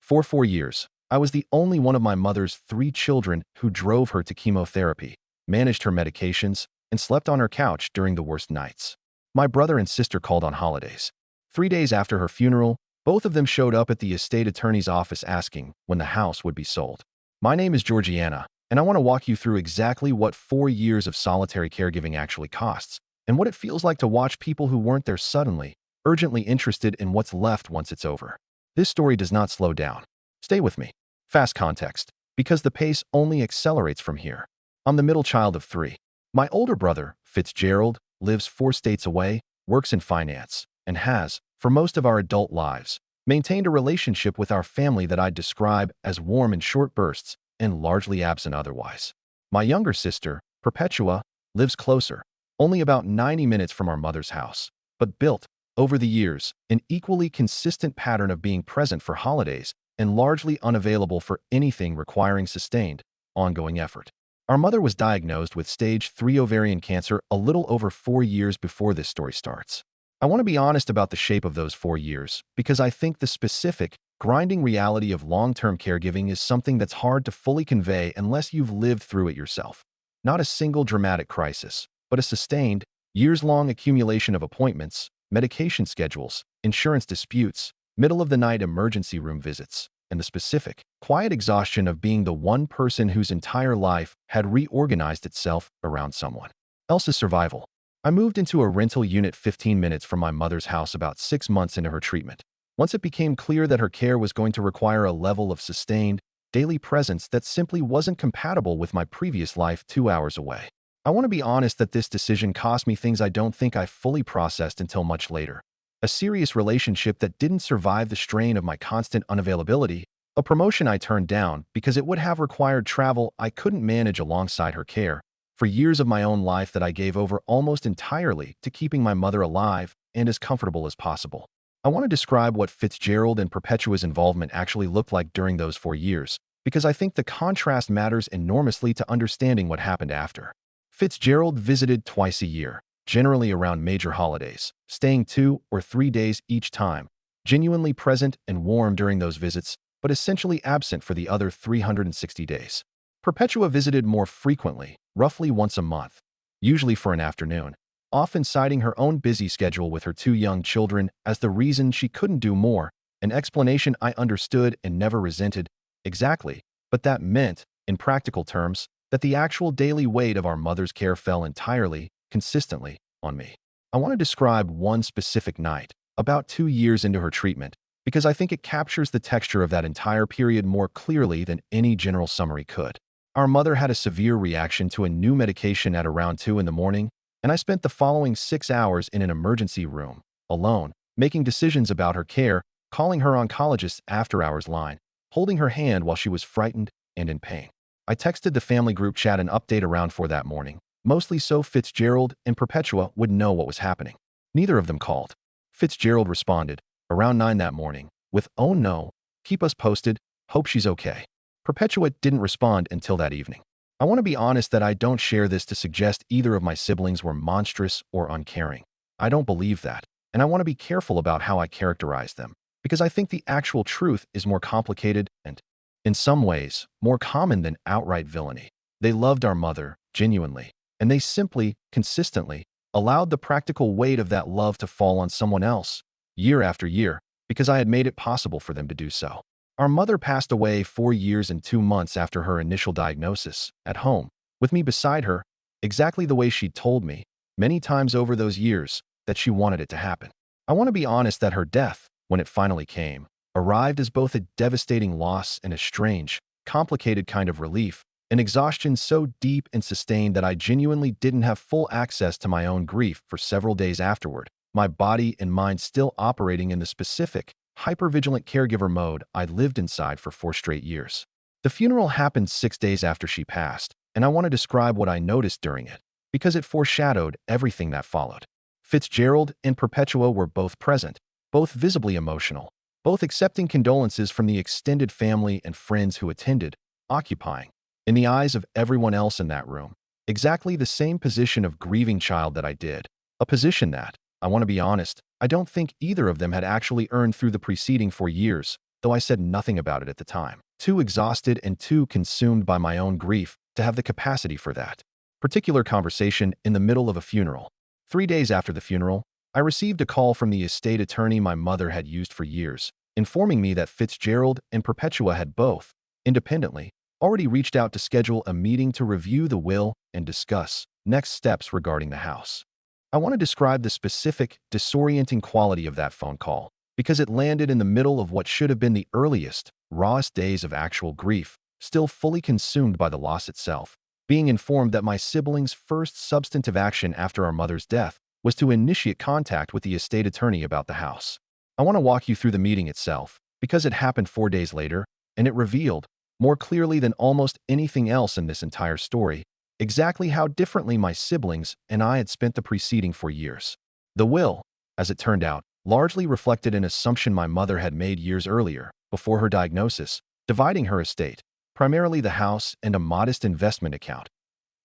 For 4 years, I was the only one of my mother's 3 children who drove her to chemotherapy, managed her medications, and slept on her couch during the worst nights. My brother and sister called on holidays. 3 days after her funeral, both of them showed up at the estate attorney's office asking when the house would be sold. My name is Georgiana, and I want to walk you through exactly what 4 years of solitary caregiving actually costs, and what it feels like to watch people who weren't there suddenly, urgently interested in what's left once it's over. This story does not slow down. Stay with me. Fast context, because the pace only accelerates from here. I'm the middle child of 3. My older brother, Fitzgerald, lives 4 states away, works in finance, and has, for most of our adult lives, maintained a relationship with our family that I'd describe as warm in short bursts and largely absent otherwise. My younger sister, Perpetua, lives closer, only about 90 minutes from our mother's house, but built, over the years, an equally consistent pattern of being present for holidays and largely unavailable for anything requiring sustained, ongoing effort. Our mother was diagnosed with stage 3 ovarian cancer a little over 4 years before this story starts. I want to be honest about the shape of those 4 years because I think the specific, grinding reality of long-term caregiving is something that's hard to fully convey unless you've lived through it yourself. Not a single dramatic crisis, but a sustained, years-long accumulation of appointments, medication schedules, insurance disputes, middle-of-the-night emergency room visits, and the specific, quiet exhaustion of being the one person whose entire life had reorganized itself around someone else's survival. I moved into a rental unit 15 minutes from my mother's house about 6 months into her treatment. Once it became clear that her care was going to require a level of sustained, daily presence that simply wasn't compatible with my previous life 2 hours away. I want to be honest that this decision cost me things I don't think I fully processed until much later. A serious relationship that didn't survive the strain of my constant unavailability, a promotion I turned down because it would have required travel I couldn't manage alongside her care, for years of my own life that I gave over almost entirely to keeping my mother alive and as comfortable as possible. I want to describe what Fitzgerald and Perpetua's involvement actually looked like during those 4 years, because I think the contrast matters enormously to understanding what happened after. Fitzgerald visited twice a year, generally around major holidays, staying 2 or 3 days each time, genuinely present and warm during those visits, but essentially absent for the other 360 days. Perpetua visited more frequently, roughly once a month, usually for an afternoon, often citing her own busy schedule with her 2 young children as the reason she couldn't do more, an explanation I understood and never resented, exactly, but that meant, in practical terms, that the actual daily weight of our mother's care fell entirely, consistently, on me. I want to describe one specific night, about 2 years into her treatment, because I think it captures the texture of that entire period more clearly than any general summary could. Our mother had a severe reaction to a new medication at around 2 in the morning, and I spent the following 6 hours in an emergency room, alone, making decisions about her care, calling her oncologist's after-hours line, holding her hand while she was frightened and in pain. I texted the family group chat an update around 4 that morning, mostly so Fitzgerald and Perpetua would know what was happening. Neither of them called. Fitzgerald responded, around 9 that morning, with "Oh no, keep us posted, hope she's okay." Perpetua didn't respond until that evening. I want to be honest that I don't share this to suggest either of my siblings were monstrous or uncaring. I don't believe that, and I want to be careful about how I characterize them, because I think the actual truth is more complicated and, in some ways, more common than outright villainy. They loved our mother, genuinely, and they simply, consistently, allowed the practical weight of that love to fall on someone else, year after year, because I had made it possible for them to do so. Our mother passed away 4 years and 2 months after her initial diagnosis, at home, with me beside her, exactly the way she'd told me, many times over those years, that she wanted it to happen. I want to be honest that her death, when it finally came, arrived as both a devastating loss and a strange, complicated kind of relief, an exhaustion so deep and sustained that I genuinely didn't have full access to my own grief for several days afterward, my body and mind still operating in the specific, hypervigilant caregiver mode I'd lived inside for 4 straight years. The funeral happened 6 days after she passed, and I want to describe what I noticed during it, because it foreshadowed everything that followed. Fitzgerald and Perpetua were both present, both visibly emotional, both accepting condolences from the extended family and friends who attended, occupying, in the eyes of everyone else in that room, exactly the same position of grieving child that I did, a position that, I want to be honest, I don't think either of them had actually earned through the preceding 4 years, though I said nothing about it at the time. Too exhausted and too consumed by my own grief to have the capacity for that particular conversation in the middle of a funeral. 3 days after the funeral, I received a call from the estate attorney my mother had used for years, informing me that Fitzgerald and Perpetua had both, independently, already reached out to schedule a meeting to review the will and discuss next steps regarding the house. I want to describe the specific, disorienting quality of that phone call because it landed in the middle of what should have been the earliest, rawest days of actual grief, still fully consumed by the loss itself. Being informed that my siblings' first substantive action after our mother's death was to initiate contact with the estate attorney about the house. I want to walk you through the meeting itself because it happened 4 days later, and it revealed, more clearly than almost anything else in this entire story, exactly how differently my siblings and I had spent the preceding 4 years. The will, as it turned out, largely reflected an assumption my mother had made years earlier, before her diagnosis, dividing her estate, primarily the house and a modest investment account,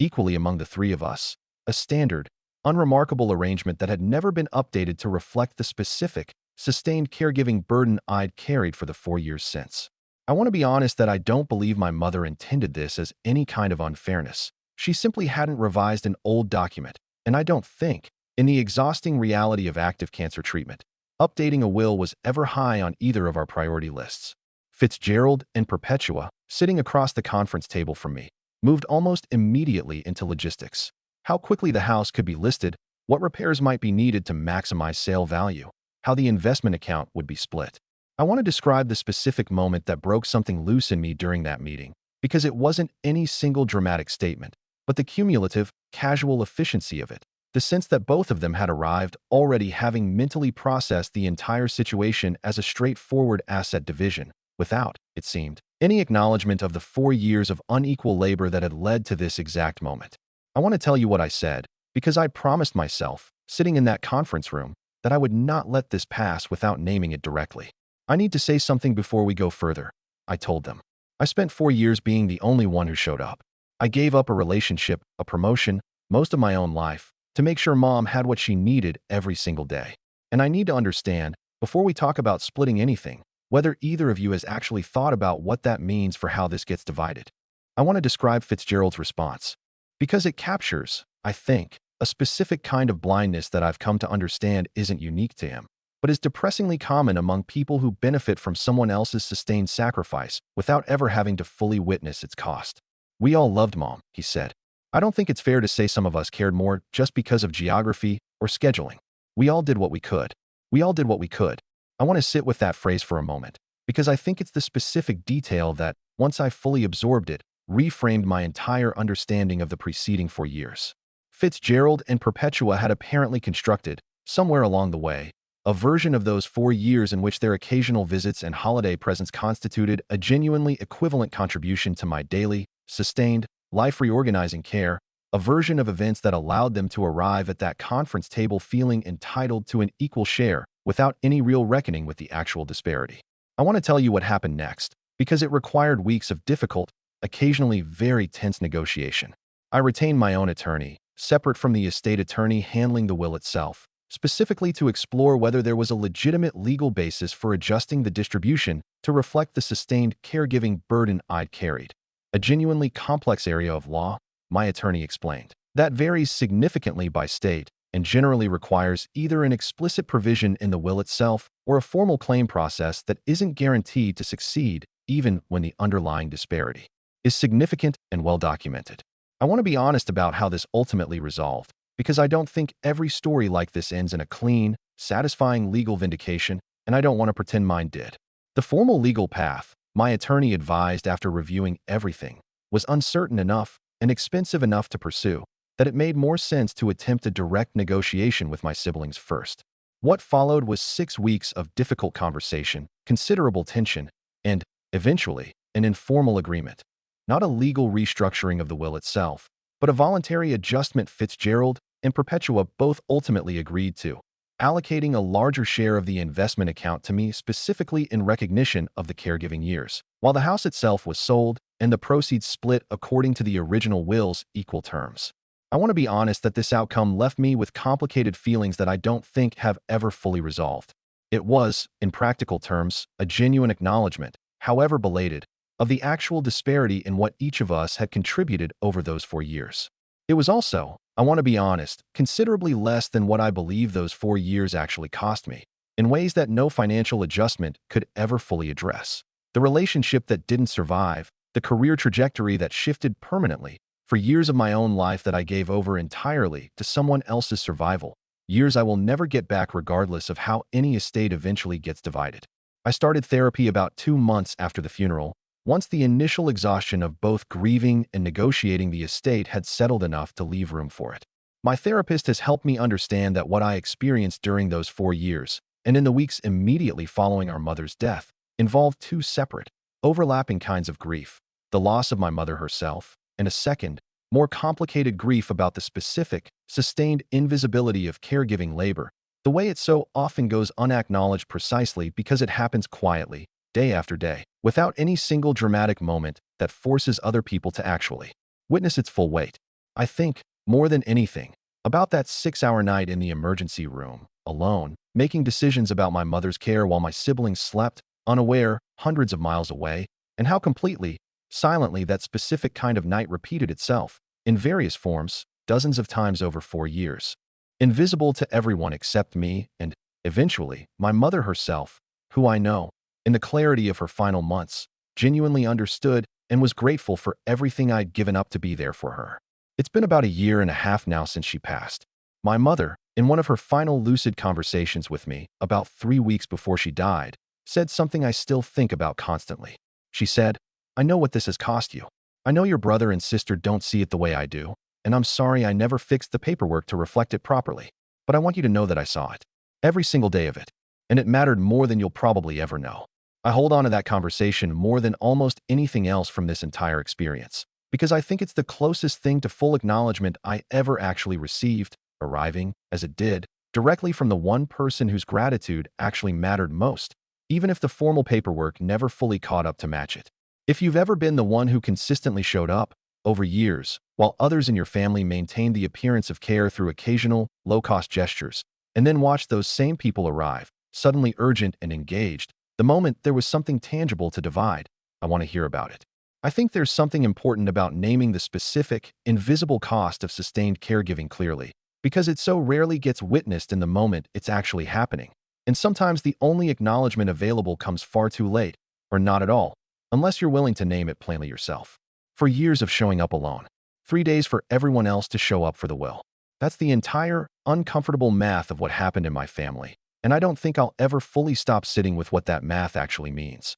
equally among the three of us, a standard, unremarkable arrangement that had never been updated to reflect the specific, sustained caregiving burden I'd carried for the 4 years since. I want to be honest that I don't believe my mother intended this as any kind of unfairness. She simply hadn't revised an old document, and I don't think, in the exhausting reality of active cancer treatment, updating a will was ever high on either of our priority lists. Fitzgerald and Perpetua, sitting across the conference table from me, moved almost immediately into logistics. How quickly the house could be listed, what repairs might be needed to maximize sale value, how the investment account would be split. I want to describe the specific moment that broke something loose in me during that meeting, because it wasn't any single dramatic statement, but the cumulative, casual efficiency of it. The sense that both of them had arrived already having mentally processed the entire situation as a straightforward asset division, without, it seemed, any acknowledgement of the 4 years of unequal labor that had led to this exact moment. I want to tell you what I said, because I promised myself, sitting in that conference room, that I would not let this pass without naming it directly. I need to say something before we go further, I told them. I spent 4 years being the only one who showed up. I gave up a relationship, a promotion, most of my own life, to make sure Mom had what she needed every single day. And I need to understand, before we talk about splitting anything, whether either of you has actually thought about what that means for how this gets divided. I want to describe Fitzgerald's response, because it captures, I think, a specific kind of blindness that I've come to understand isn't unique to him, but is depressingly common among people who benefit from someone else's sustained sacrifice without ever having to fully witness its cost. We all loved Mom, he said. I don't think it's fair to say some of us cared more just because of geography or scheduling. We all did what we could. We all did what we could. I want to sit with that phrase for a moment, because I think it's the specific detail that, once I fully absorbed it, reframed my entire understanding of the preceding 4 years. Fitzgerald and Perpetua had apparently constructed, somewhere along the way, a version of those 4 years in which their occasional visits and holiday presents constituted a genuinely equivalent contribution to my daily, sustained, life-reorganizing care, a version of events that allowed them to arrive at that conference table feeling entitled to an equal share without any real reckoning with the actual disparity. I want to tell you what happened next, because it required weeks of difficult, occasionally very tense negotiation. I retained my own attorney, separate from the estate attorney handling the will itself, specifically to explore whether there was a legitimate legal basis for adjusting the distribution to reflect the sustained caregiving burden I'd carried. A genuinely complex area of law, my attorney explained, that varies significantly by state and generally requires either an explicit provision in the will itself or a formal claim process that isn't guaranteed to succeed even when the underlying disparity is significant and well documented. I want to be honest about how this ultimately resolved, because I don't think every story like this ends in a clean, satisfying legal vindication, and I don't want to pretend mine did. The formal legal path, my attorney advised after reviewing everything, was uncertain enough and expensive enough to pursue that it made more sense to attempt a direct negotiation with my siblings first. What followed was 6 weeks of difficult conversation, considerable tension, and, eventually, an informal agreement. Not a legal restructuring of the will itself, but a voluntary adjustment Fitzgerald and Perpetua both ultimately agreed to, allocating a larger share of the investment account to me specifically in recognition of the caregiving years, while the house itself was sold and the proceeds split according to the original will's equal terms. I want to be honest that this outcome left me with complicated feelings that I don't think have ever fully resolved. It was, in practical terms, a genuine acknowledgement, however belated, of the actual disparity in what each of us had contributed over those 4 years. It was also, I want to be honest, considerably less than what I believe those 4 years actually cost me, in ways that no financial adjustment could ever fully address. The relationship that didn't survive, the career trajectory that shifted permanently, for years of my own life that I gave over entirely to someone else's survival, years I will never get back regardless of how any estate eventually gets divided. I started therapy about 2 months after the funeral, once the initial exhaustion of both grieving and negotiating the estate had settled enough to leave room for it. My therapist has helped me understand that what I experienced during those 4 years, and in the weeks immediately following our mother's death, involved two separate, overlapping kinds of grief: the loss of my mother herself, and a second, more complicated grief about the specific, sustained invisibility of caregiving labor, the way it so often goes unacknowledged precisely because it happens quietly, day after day, without any single dramatic moment that forces other people to actually witness its full weight. I think, more than anything, about that 6-hour night in the emergency room, alone, making decisions about my mother's care while my siblings slept, unaware, hundreds of miles away, and how completely, silently that specific kind of night repeated itself, in various forms, dozens of times over 4 years. Invisible to everyone except me and, eventually, my mother herself, who I know, in the clarity of her final months, genuinely understood and was grateful for everything I'd given up to be there for her. It's been about a year and a half now since she passed. My mother, in one of her final lucid conversations with me, about 3 weeks before she died, said something I still think about constantly. She said, "I know what this has cost you. I know your brother and sister don't see it the way I do, and I'm sorry I never fixed the paperwork to reflect it properly. But I want you to know that I saw it. Every single day of it. And it mattered more than you'll probably ever know." I hold on to that conversation more than almost anything else from this entire experience, because I think it's the closest thing to full acknowledgement I ever actually received, arriving, as it did, directly from the one person whose gratitude actually mattered most, even if the formal paperwork never fully caught up to match it. If you've ever been the one who consistently showed up, over years, while others in your family maintained the appearance of care through occasional, low-cost gestures, and then watched those same people arrive, suddenly urgent and engaged, the moment there was something tangible to divide, I want to hear about it. I think there's something important about naming the specific, invisible cost of sustained caregiving clearly, because it so rarely gets witnessed in the moment it's actually happening. And sometimes the only acknowledgement available comes far too late, or not at all, unless you're willing to name it plainly yourself. 4 years of showing up alone. 3 days for everyone else to show up for the will. That's the entire, uncomfortable math of what happened in my family. And I don't think I'll ever fully stop sitting with what that math actually means.